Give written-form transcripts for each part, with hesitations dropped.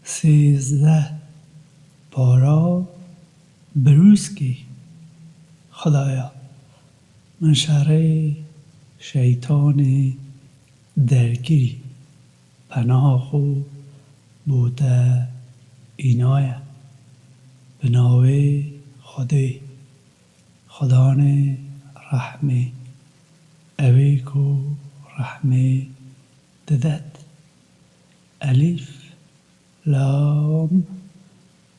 13 بارا بروز کی خدایا من شر شیطان درگیری پناه خو بوده اینایه به ناوی خدای خدان رحمه اوی کو رحمه ددد الیف لام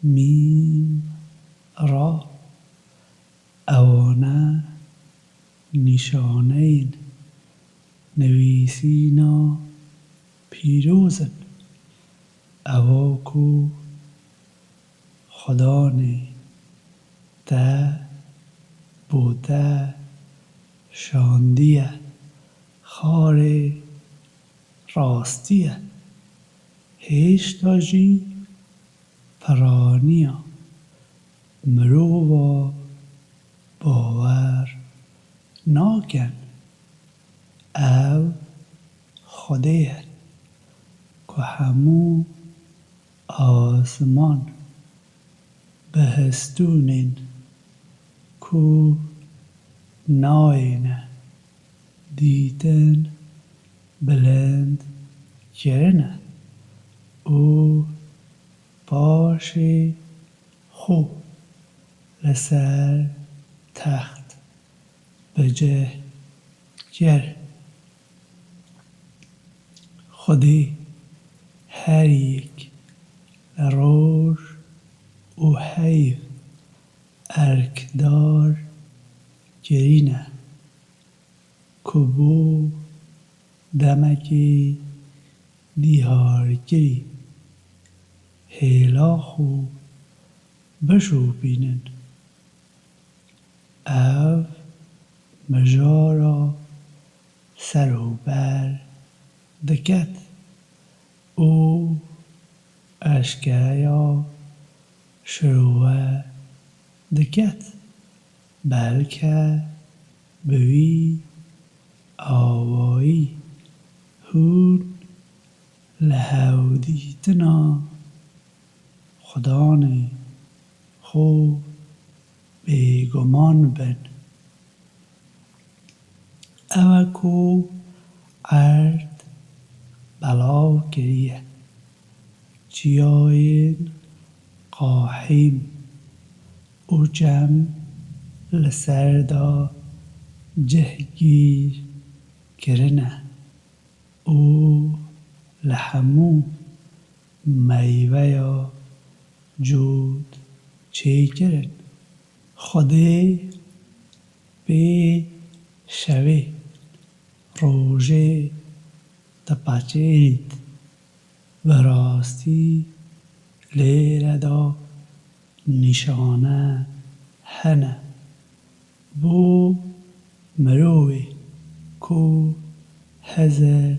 میم را اوانه نشانین نویسینا پیروزن اواکو خدانه ده بوده شاندیه خار راستیه هشتاجی پرانیا مرووا باور ناکن او خدایه که همو آسمان بهستونین کو ناینه دیدن بلند کرنه او باشی خو لسر تخت بجه گر خودی هر یک روش و حیف ارکدار گرینه کبو دمکی دیهارگری هیلا خو بشو بینن او مجارا سر و بر دکت او اشکایا شروع دکت بلکه بوی آوایی هون لهودیتنا خدانه خو بیگمان بن اوکو عرد بلا کریه جیاین قاحیم او جم لسردا جهگیر کرنه او لحمو میوه یا جود چه کرن خدای به شوه روژه تپچید و راستی لیردا نشانه هنه بو مروی کو هزر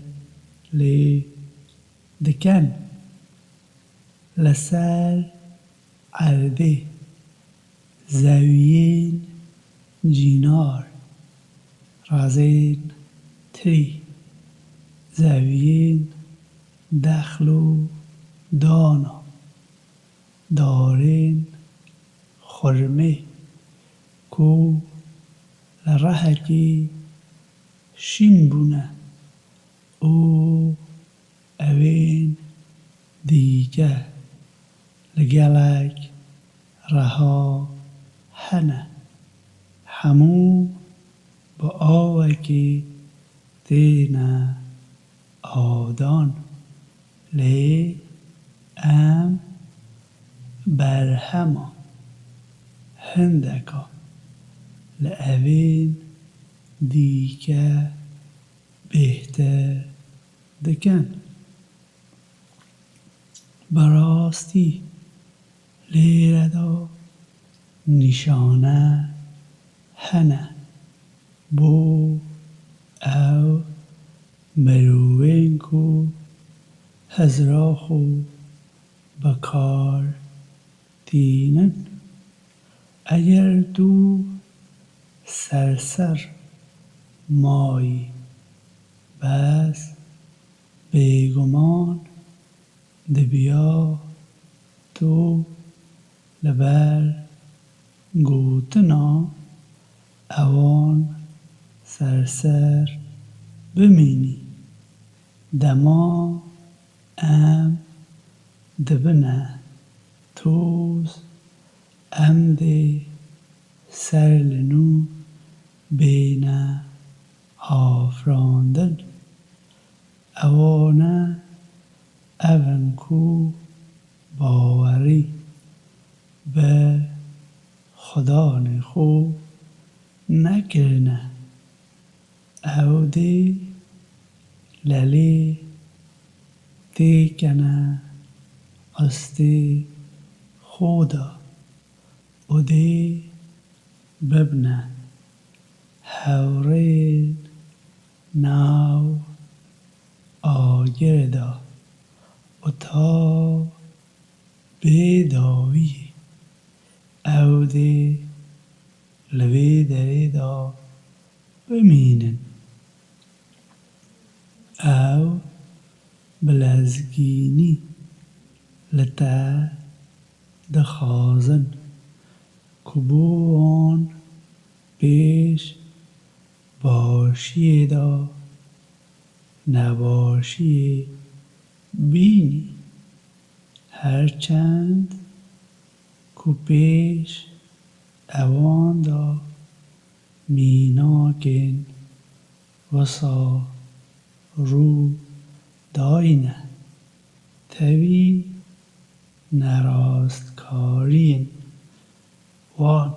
لی دکن لسر عرده زویین جینار رازین تری زویین دخلو دانا دارین خرمه کو لرهکی شین بونه او اوین دیگه لگلک رها هنه همو با آوکی دینه آدان لی ام برهما هندکا لأوین دیگه بهتر دکن براستی لیردا نشانه هنه بو او مروین کو هزرا خو بکار دینن اگر تو سرسر مایی بس بیگمان دبیا تو لبر گوتنا اوان سرسر بمینی دما ام دبنه توز ام دی سر لنو بینه آفراندن اوانه اون کو باوری به خدا نخو نکرنه او دی للی تیکنه استی خودا او دی ببنه هورین ناو آگردا و تا بیداوی او دی لوی دریدا بمینن او بلزگینی لتا دخازن کبوان پیش باشی دا نباشی بینی هرچند کو پیش اوان دا میناکن وسا رو داینه توی نراستکارین وان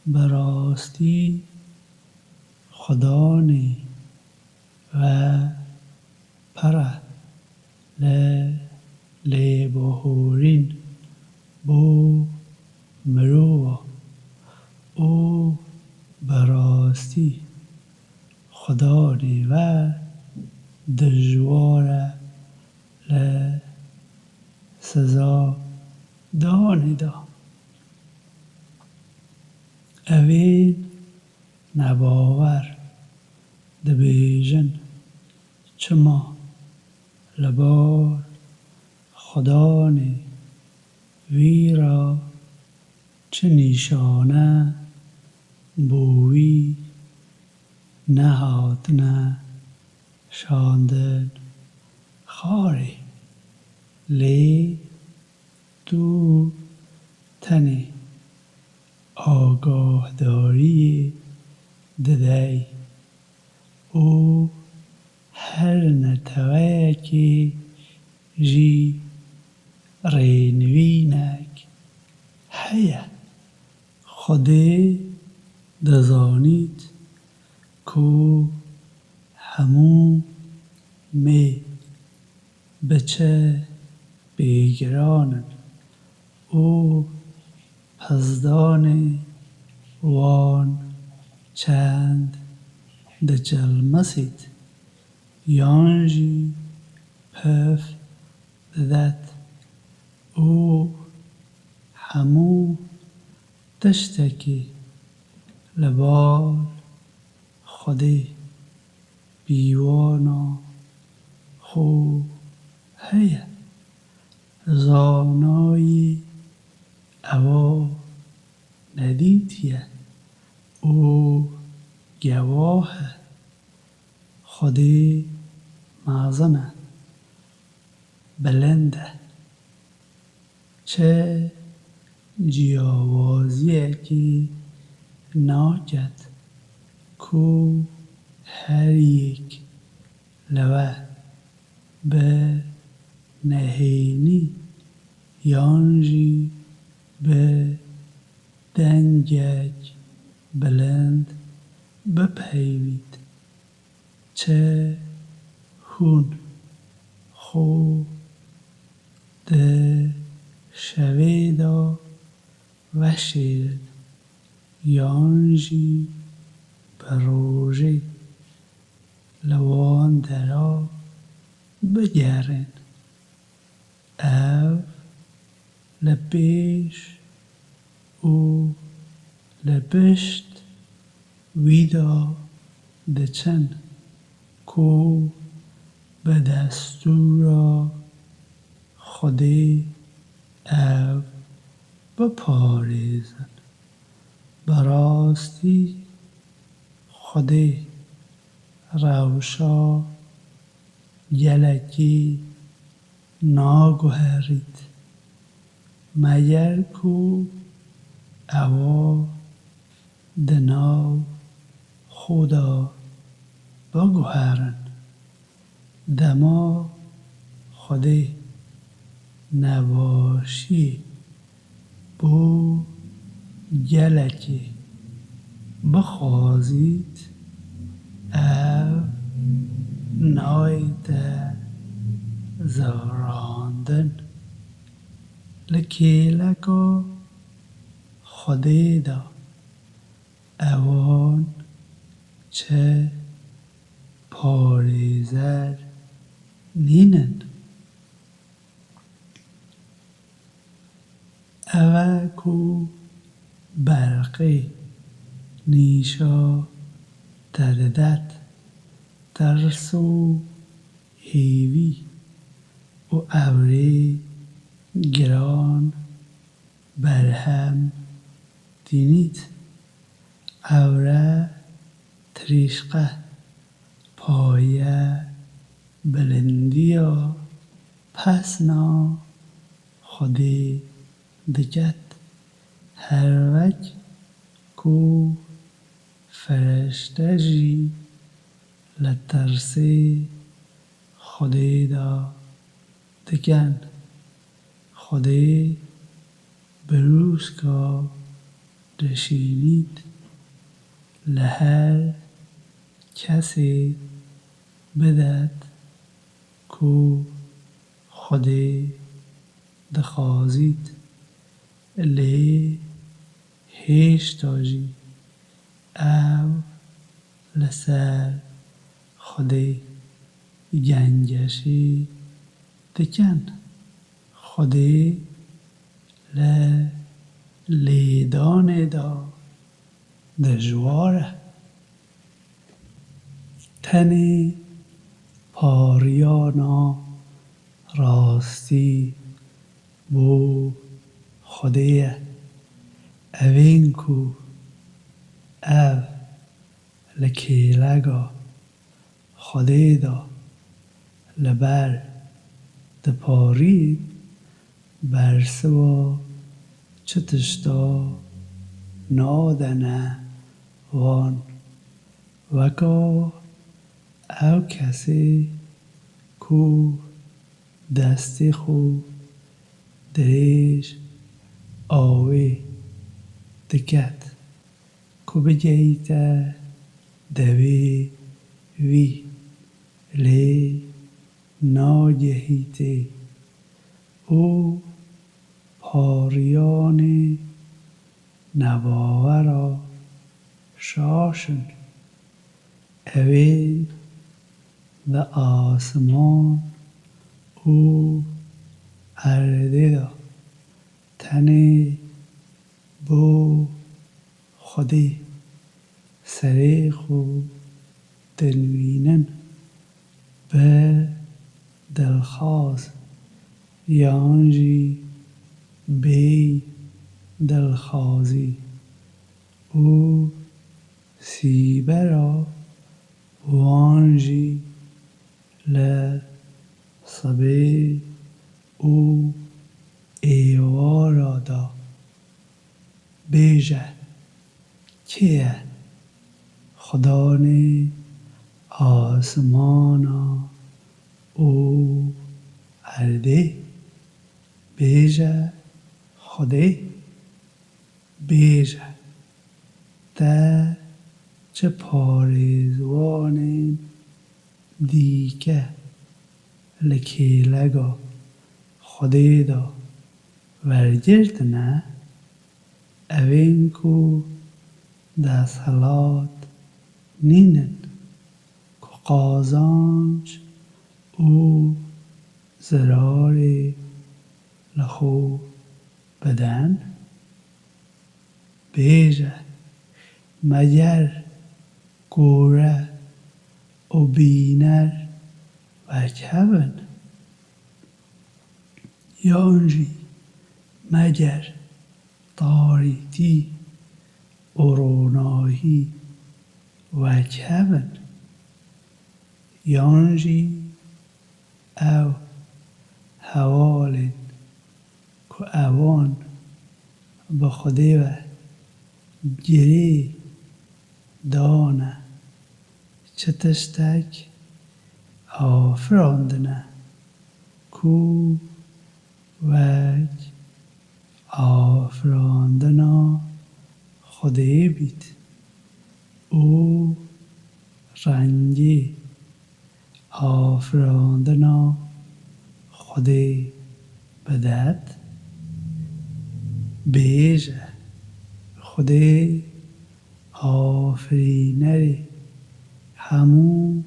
براستی خدانی و پره لی بهورین بو مروه او براستی خدانی و دجواره سزا دانیدا اوین نباور دبیجن چما لبار خدانی ویرا چه نیشانه بوی نهاتنه شاندن خاری لی تو تنی آگاهداری ددی او هر نتوه که جی رینوینک هیه خودی دزانید کو همو می بچه بیگرانن او پزدان وان چند دجلمسید یانجی پف ددت او همو تشتکی لبال خودی بیوانا خو هیه زانایی اوا ندیدیه او گواه خودی مازنه بلنده چه جیاوازیه که ناکد کو هر یک لوه به نهینی یانجی به دنگک بلند بپیوید چه هون خو ده شویدا وشید یانجی بروژی لوان درا بگرن او لپیش او لپشت ویدا دچن کو به دستورا خودی او بپارێزن بەڕاستی خودێ ڕەوشە gelekî naguherît meger ku ewa di nav xwe de biguherin dema Xwedê nebaşiyê bo gelekê bixwazît ev nayête zarandin li kêleka Xwedê de ewan çi parêzer nînin. Ew e ku berqê nîşa te didet tirs û hêvî û ewrê giran berhem dînît. Ewre tirîşqe paye bilindiya pesna Xwedê diket her wek ku ferişte jî li tirsê Xwedê de dikin. Xwedê birûska dişînît li her kesê bidet ku Xwedê dixwazît lê hêşta jî ew li ser Xwedê gengeşî dikin. Xwedê li lêdanê de dijwar e. Tenê pariyana rastî bo Xwedê ye. Evên ku ev li kêleka Xwedê de li ber diparîn bersiva çi tişta nadene wan. Weka ew kesê ku destê xwe dirêj avê diket ku bigihîte devê wî lê nagihîte û pariyanê nebawera şaşin. Evên li asman û erdê de tenê bo Xwedê serê xwe dinivînin bi dilxwaz yan jî bê dilxwazî û sîbera wan jî li sibê û êvara de bêje kê ye Xudanê asmana û erdê. Bêje Xwedê bêje te çi parêzwanên dîke li kêleka Xwedê de wergirtine. Evên ku desthilat nînin ku qazanc û zirarê li xwe bidin. Bêje meger gore û bîner wek hebin yan jî مگر تاریتی اروناهی وجهبن یانجی او حوال که اوان به خوده و گری دانه چه تشتک آفراندنه کو وج آفراندنا خوده بید او رنگی آفراندنا خوده بدد بیجه خوده آفرینری همو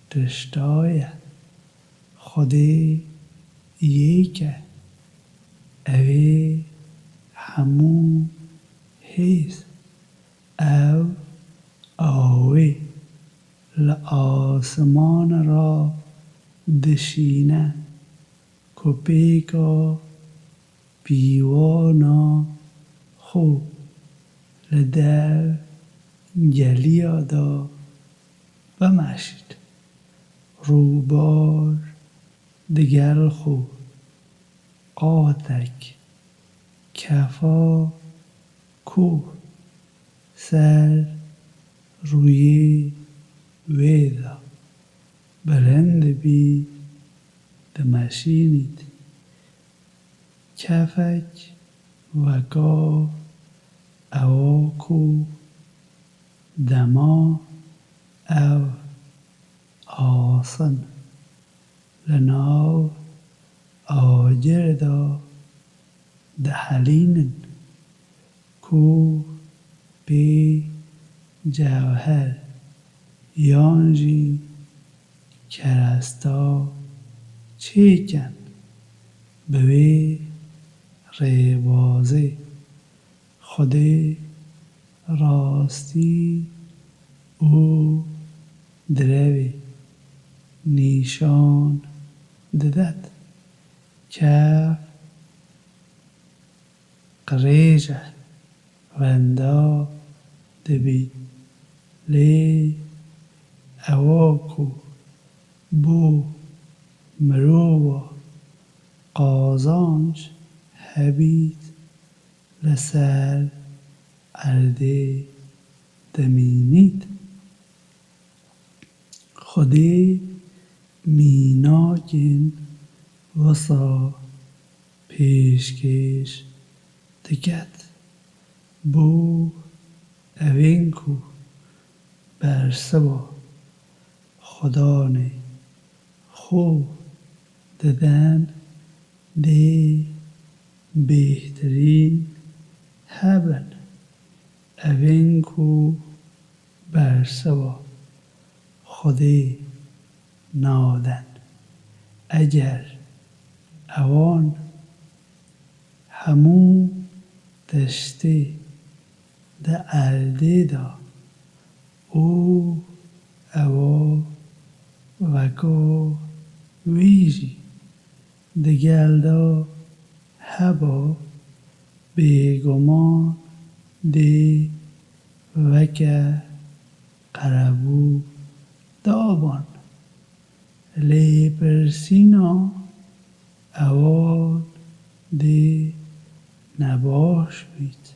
تشتایه خوده یکه اوی همو هیز او آوی لآسمان را دشینه کپیکا پیوانا خو لدو گلیا دا بمشید روبار دگل خو قاتک کفا کو سر روی ویدا بلند بی دمشینید کفک وکا اواکو دما او آسن لناو آجردا دحلینن کو بی جوهر یانجی کرستا چیکن بوی ریوازه خوده راستی او دروی نیشان ددد کف قریجه وندا دبی لی اواکو بو مرو قازانج هبید لسر عرده دمینید خوده میناکن وسا پیشکش دکت بو اوینکو برسوا خدانه خو ددن دی بهترین هبن اوینکو برسوا خوده نادن اگر اوان همو دشته ده عرده دا او اوا وکا ویجی دگل دا هبا بیگمان دی وکا قربو دابان لی پرسینا اوان دی نباش بید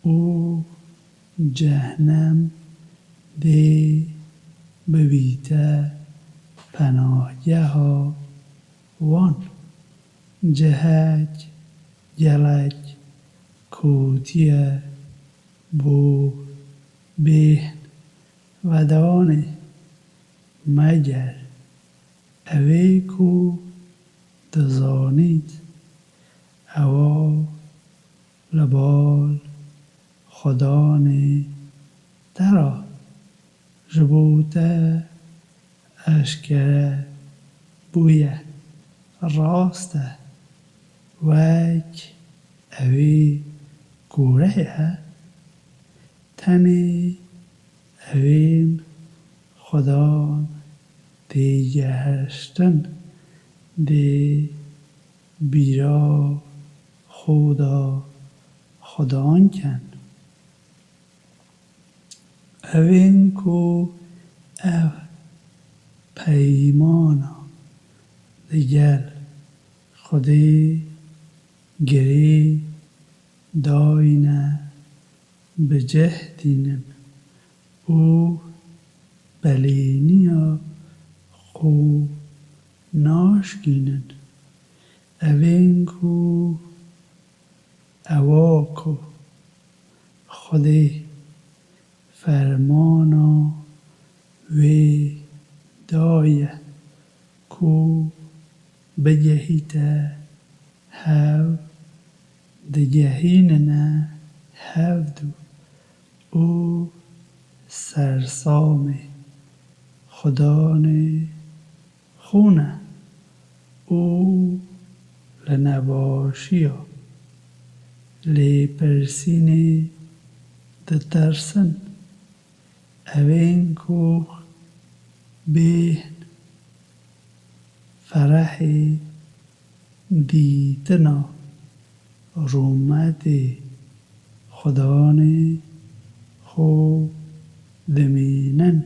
او جهنم دی ببیته پناهگه ها وان جهک گلک کوتیه بو بهن ودانه مگر اوی کو دزانید اوا لبال خدانه درا جبوته اشکره بویه راسته وک اوی گوره تنی اوین خدان دیگهشتن دی بیرا خدا خدان کن اوین کو او پیمانا دگل خودی گری داینه به جهدینن او بلینیا خو ناشکینن اوین کو اواکو خودی فرمانا وی دایه کو بجهیته هاو دجهیننه هفدو او سرسام خدان خونه او لنباشیا لیپرسینی دترسن اوین کو بین فرحی دیتنا رومت خدان خو دمینن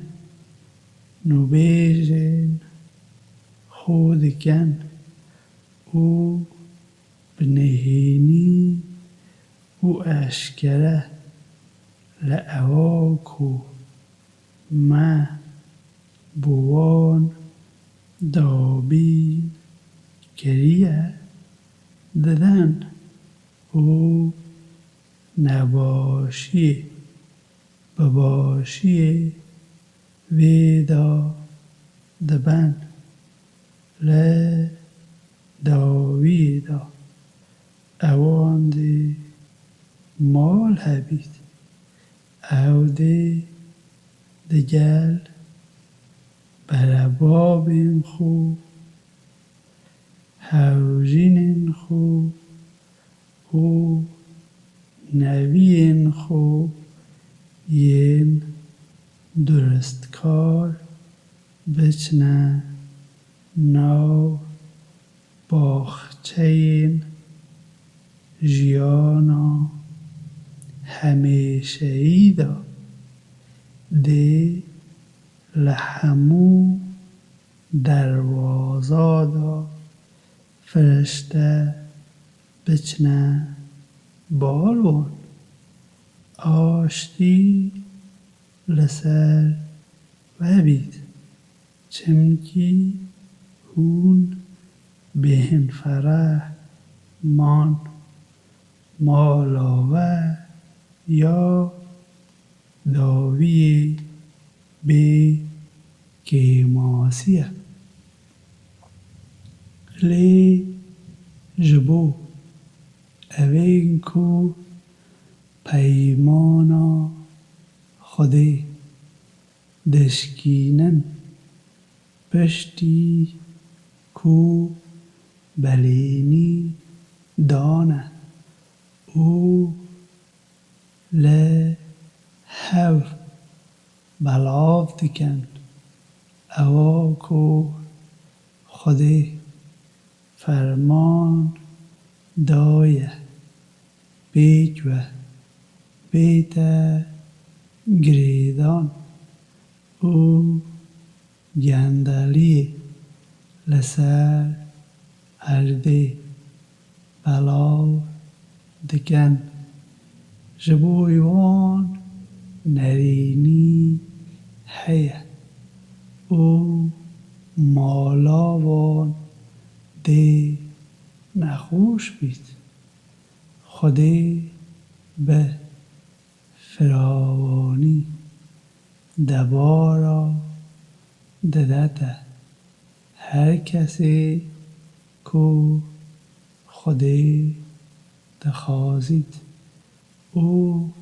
نوبیجن خودکن او بنهینی او اشکره لعواکو ما بوان دابین کریه ددن او نباشی بباشی ویدا دبن ل داویدا اوان دی مال هبید او دی دگل بربابین خو هوجین خو او نوین خو ین درست کار بچنه ناو باخچین جیانا همیشه ایدا دی لحمو دروازادا فرشته بچنه بالون آشتی لسر وبید چمکی هون بهن فرح مان مالاوه یا داوی به کیماسیه لی جبو اوین کو پیمانا خودی دشکینن پشتی کو بلینی دانه او ل هو بلاو دکن اوا کو خودی فرمان دایه بیجوه بیت گریدان او گندلی لسر ارده بلاو دکن جبویوان نرینی هیه او مالاوان دی نخوش بید خودی به فراوانی دبارا ددته هر کسی کو خودی دخوازید او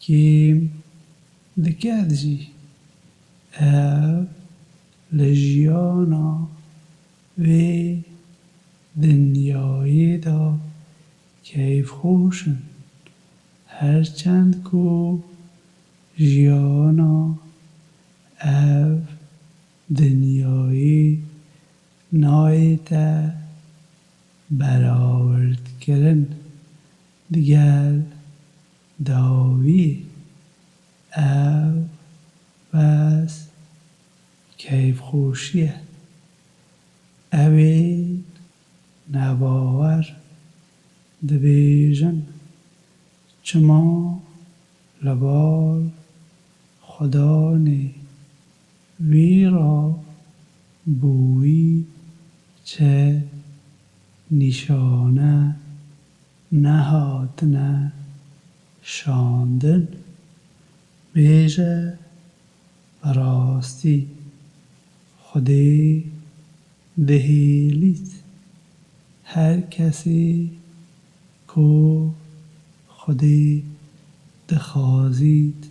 کیم دکد جی او لجیانا وی دنیایی دا کیف خوشن هرچند کو جیانا او دنیایی نایت برآورد kirin digal dawî ew bes kêfxweşî ye. Ew ên nebawer dibêjin çima li bar Xwedanê wî ra bûyî çi nîşane nehatine şandin. Bêje bi rastî Xwedê dihêlît her kesê ku Xwedê dixwazît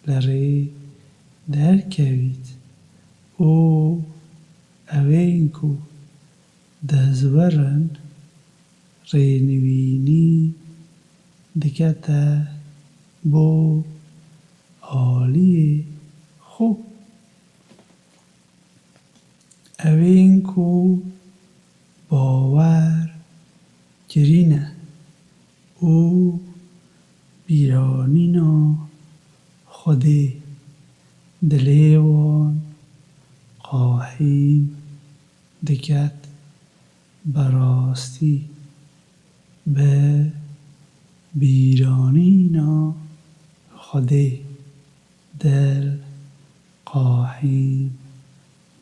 li rê derkevît û evên ku dezwerin rênivînî dikete bo aliyê xwe. Evên ku bawer kirîne û bîranîna Xwedê dilê wan qahîn diket bi rastî. Bi bîranîna Xwedê dil qahîn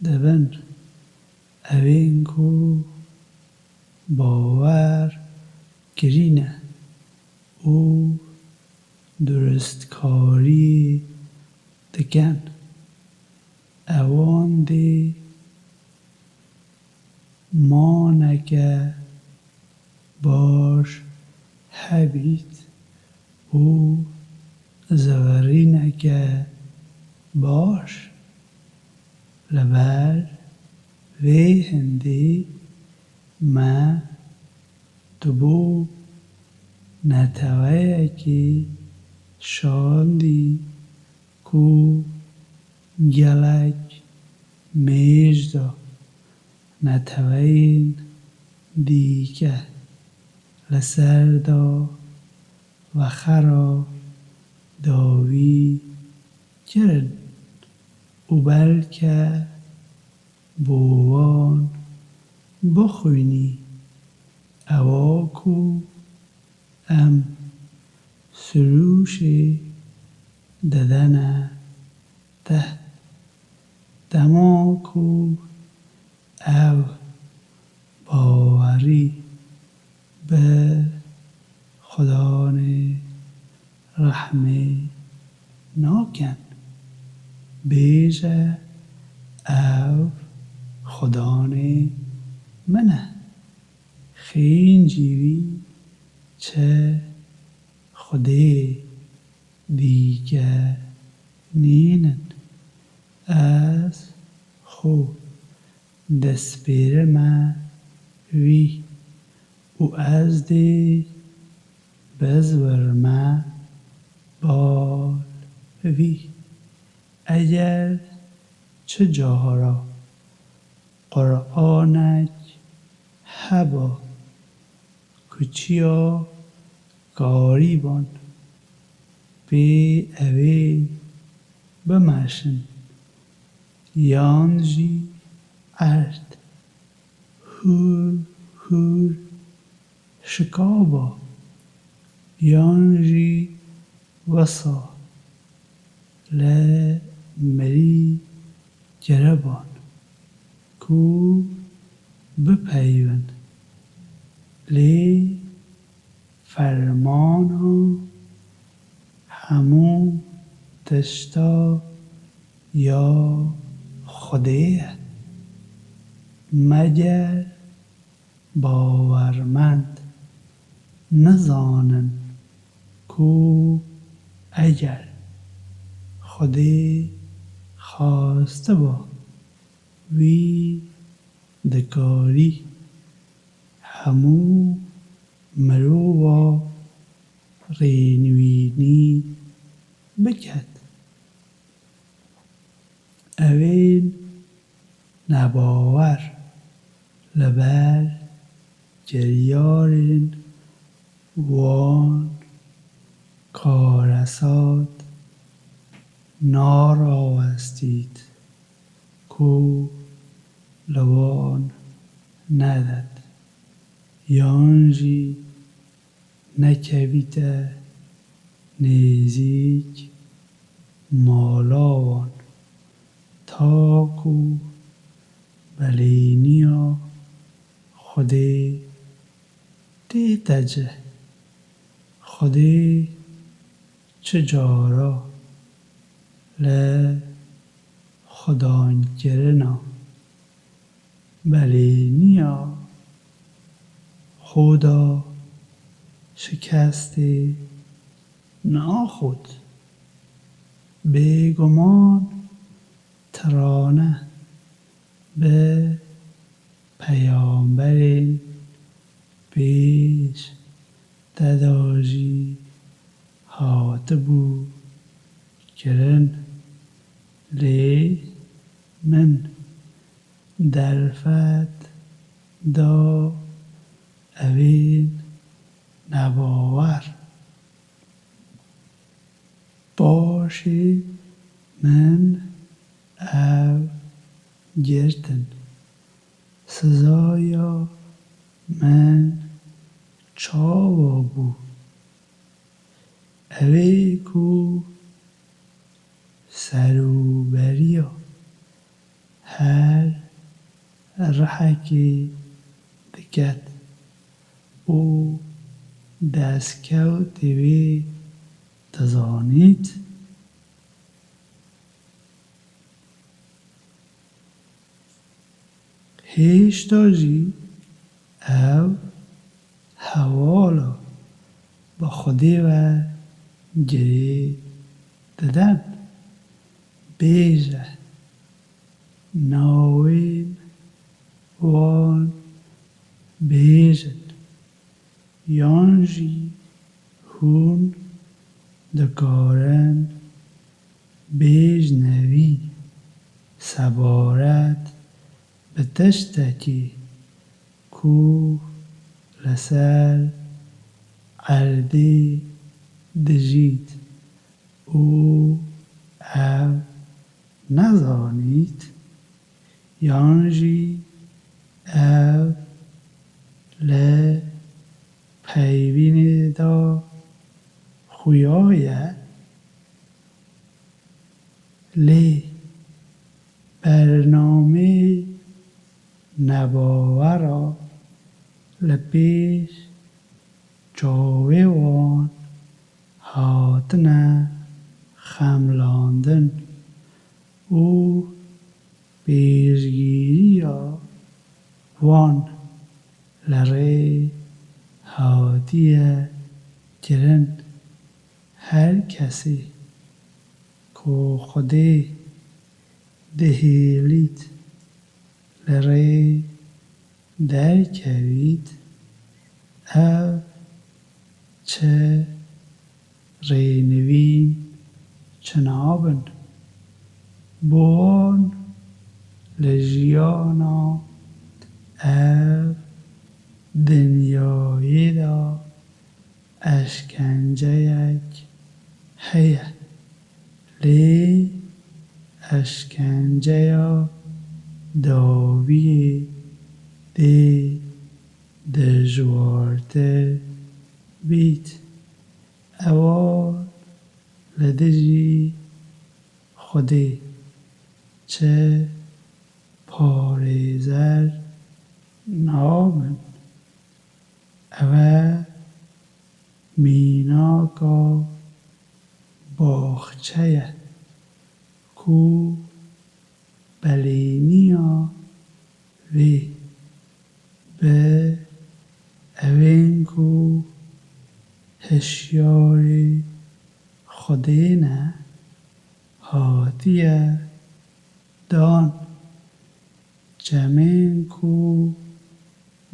dibin. Evên ku bawer kirîne û duristkariyê dikin, ewan dê maneke baş hebît û zêwirîneke baş. Li ber vê hindê me dibû neteweyekê şandî ku gelek mêj da neteweyên dîke li ser da vexera dawî kirin û belke bo wan bixwînî ewa ku em sirûşê didine teh. Dema ku ew bawerî bi Xwedanê rehmê nakin, bêje ew Xwedanê min e. Xêncî wî çi Xwedê dîke nînin. Ez xwe destpêrime wî û ez dê bizwirime bal wî. Eger çi cara Qur'anek heba ku çiya garîban pê evê bimeşin yan jî erd hûr hûr şikaba yan jî wisa li mirî geriban ku bipeyvin lê fermana hemû tişta ya Xwedê ye. Meger bawermend nizanin ku eger Xwedê xwastiba wî dikarî hemû mirova rênivînî biket. Evên nebawer li ber kiryarên وان کارساد ناراوستید کو لوان ندد یانجی نکویته نزیک مالاوان تاکو بلینیا خودی دیتجه خودی چجارا ل خدانگرنا بلینیا خدا شکستی ناخود بیگمان ترانه به پیامبرین پیش دداجی هاتبو کرن لی من درفت دا اوین نباور باشی من او گرتن سزایا من چاوا بو اوی کو سروبریا هر رحکی دکت او دستکوتی وی تزانید هیشتاجی او حوالا با خودی و گری دادن بیجه ناوین وان بیجن یانجی هون دکارن بیج نوی سبارت به تشتکی کو لسر عردی دجید او نزانید یانجی او ل پیوین دا خویایه لی برنامه نباورا لپیش جاوه وان هاتنه خملاندن او پیشگیری وان لره هاتیه کرن هر کسی کو خودی دهیلید لره در کوید او چه رینوین چنابن بوان لجیانا او دنیایی دا اشکنجه یک هیه لی اشکنجه یا داوی دی دجوارتر بیت اوان لدجی خودی چه پاریزر نامن او میناکا باخچه کو بلینیا وی به اوین کو هشیاری خودی نه هاتیه دان جمین کو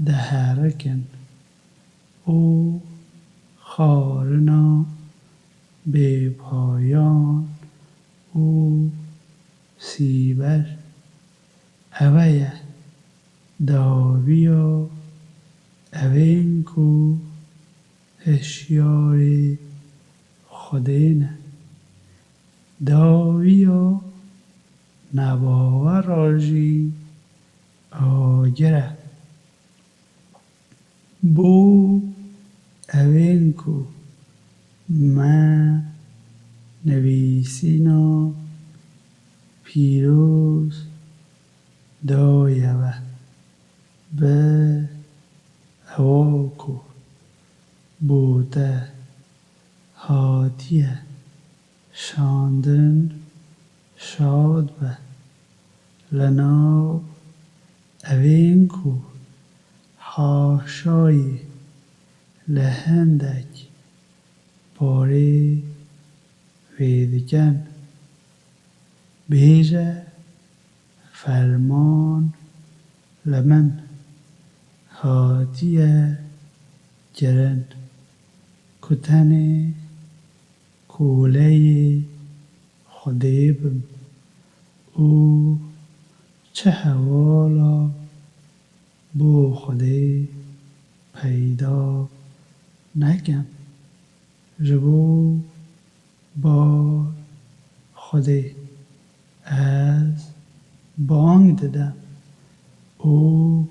دهرکن او خارنا به پایان او سیبر اویه داویا اوین کو هشیار خودینه داویا نباور آجی آگره بو اوینکو ما نویسینا پیروز دایوه به هواکو بوده هاتیه شاندن شاد به لنا اوینکو حاشای لهندک پاره ویدگن بیجه فرمان لمن هاتیه گرن کتن کوله خدیبم او چه حوالا بو خودی پیدا نکم جبو با خودی از بانگ دادم او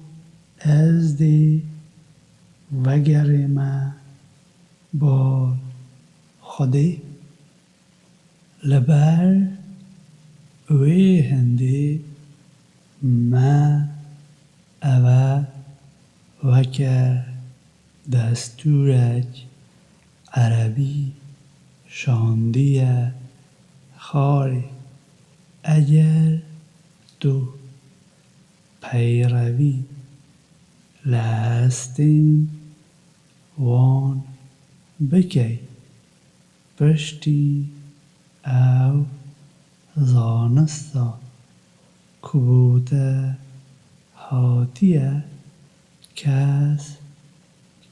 از دی وگر ما با خودی لبر وی هندی ما اوه وکر دستورج عربی شاندیه خاری اگر تو پیروی لستین وان بکی پشتی او زانستا کبوده هاتیه کس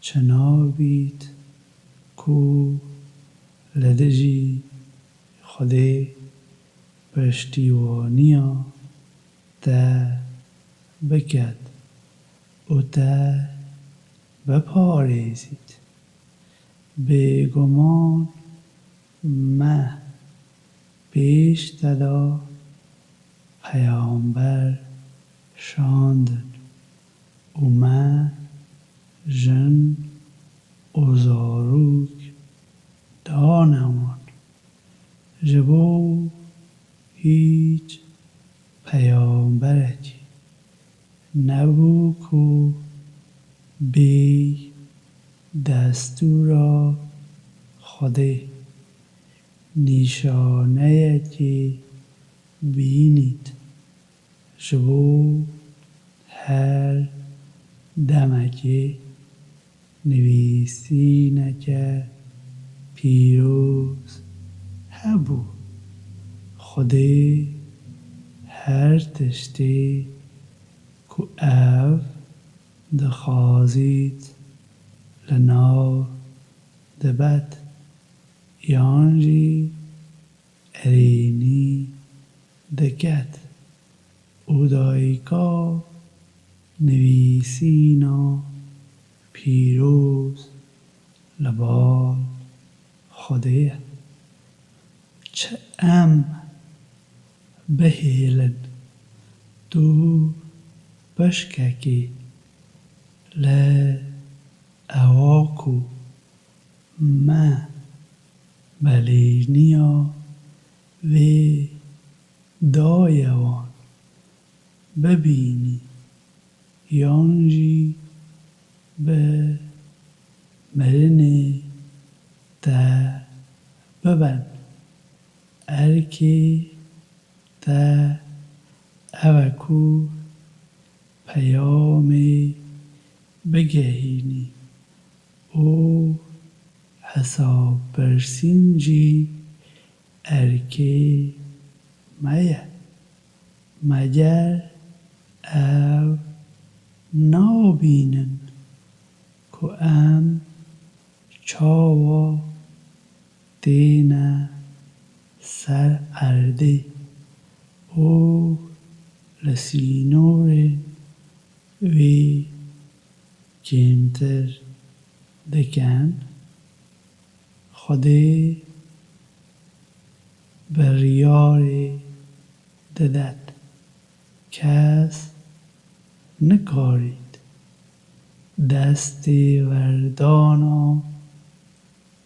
چنابید کو لدجی خودی پشتیوانیا تا بکد او تا بپاریزید بیگمان ما پیش دلا پیامبر شاندن او ما جن و زاروک دانمان جبو هیچ پیامبرکی نبو کو بی دستورا خودی نشانه یکی بینید جبو هر دمکی نویسینکه پیروز هبو خودی هر تشتی کو او دخوازید لنا دبد یانجی ارینی دکد او دایکا نویسینا پیروز لبال خودیه چه ام بهیلن تو بشککی ل اواکو ما بلینیا وی دایوان ببینی یانجی به مرنی تا ببن ارکی تا اوکو پیامی بگهینی او حساب پرسینجی ارکی مایه مگر او نابینن کو ام چاوا دینا سر عرده او لسینور وی کمتر دکن خودی بریاری ددد کس نکارید دستی وردانا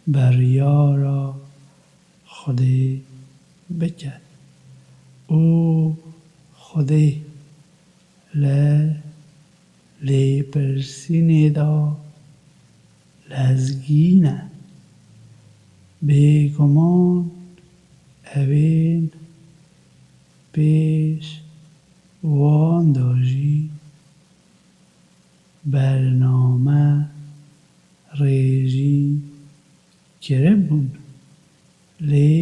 بریارا خودی بکرد او خودی لی پرسینی دا لزگینه بێگومان ئەوێن پێش وان داژی بەرنامە ڕێژی کرێبوون لێ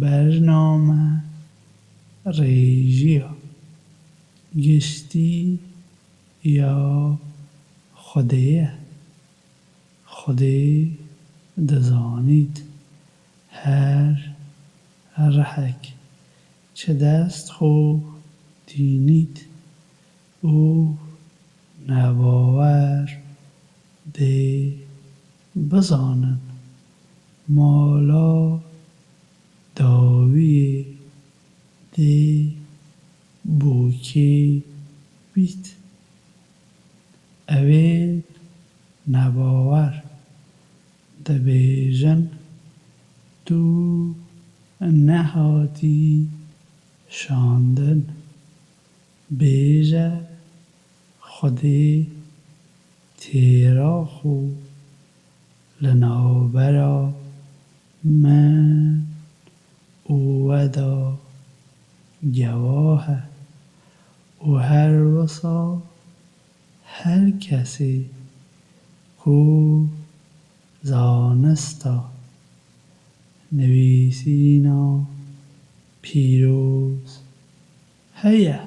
بەرنامە ڕێژیە گشتی یا خودەیە خودێ دەزانیت هەر ڕەحێک چ دەست خۆ تینیت ئەو نەباوەر دێ بزانن ماڵا داویێ دێ بۆ کێ بیت ئەوێن نەباوەر دەبێژن دوو نەهاتی شاندن بێژە خودێ تێراخۆ لەناوبەرا من ئەوەدا گەواهە و هەر وەسا هەر کەسێ کۆ زانستا نویسینا پیرۆز هەیە